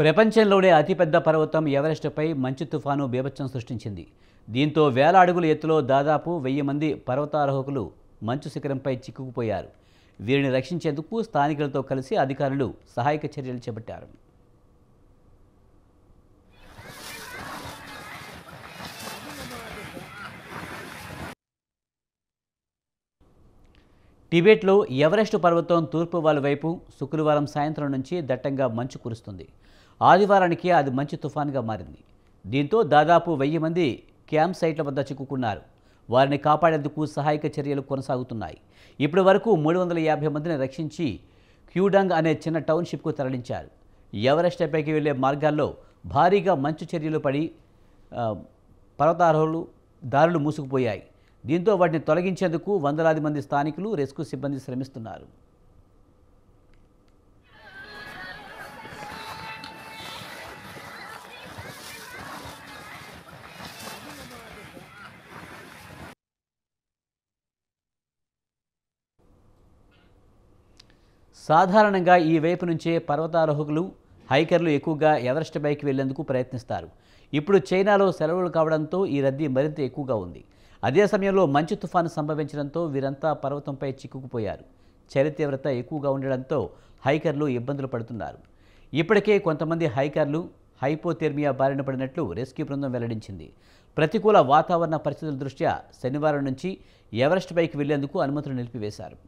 ప్రపంచంలోనే అతిపెద్ద పర్వతం ఎవరెస్టుపై మంచు తుఫాను బీభత్సం సృష్టించింది. దీంతో వేల అడుగుల ఎత్తులో దాదాపు 1000 మంది పర్వతారోహకులు మంచు శిఖరంపై చిక్కుకుపోయారు. వీరిని రక్షించేందుకు స్థానికులతో కలిసి అధికారులు సహాయక చర్యలు చేపట్టారు. టిబెట్లో ఎవరెస్టు పర్వతం తూర్పు వాల్ వైపు శుక్రవారం సాయంత్రం నుంచి దట్టంగా మంచు కురుస్తుంది. ఆదివారానికి అది మంచు తుఫాన్గా మారింది. దీంతో దాదాపు 1000 మంది క్యాంప్ సైట్ల వద్ద చిక్కుకున్నారు. వారిని కాపాడేందుకు సహాయక చర్యలు కొనసాగుతున్నాయి. ఇప్పటి వరకు 350 మందిని రక్షించి క్యూడాంగ్ అనే చిన్న టౌన్షిప్కు తరలించారు. ఎవరెస్ట్ పైకి వెళ్లే మార్గాల్లో భారీగా మంచు చర్యలు పడి పర్వతారోహులు దారులు మూసుకుపోయాయి. దీంతో వాటిని తొలగించేందుకు వందలాది మంది స్థానికులు, రెస్క్యూ సిబ్బంది శ్రమిస్తున్నారు. సాధారణంగా ఈ వైపు నుంచే పర్వతారోహకులు, హైకర్లు ఎక్కువగా ఎవరెస్ట్ పైకి వెళ్లేందుకు ప్రయత్నిస్తారు. ఇప్పుడు చైనాలో సెలవులు కావడంతో ఈ రద్దీ మరింత ఎక్కువగా ఉంది. అదే సమయంలో మంచు తుఫాను సంభవించడంతో వీరంతా పర్వతంపై చిక్కుకుపోయారు. చలి తీవ్రత ఎక్కువగా ఉండడంతో హైకర్లు ఇబ్బందులు పడుతున్నారు. ఇప్పటికే కొంతమంది హైకర్లు హైపోథెర్మియా బారిన పడినట్లు రెస్క్యూ బృందం వెల్లడించింది. ప్రతికూల వాతావరణ పరిస్థితుల దృష్ట్యా శనివారం నుంచి ఎవరెస్ట్ పైకి వెళ్లేందుకు అనుమతులు నిలిపివేశారు.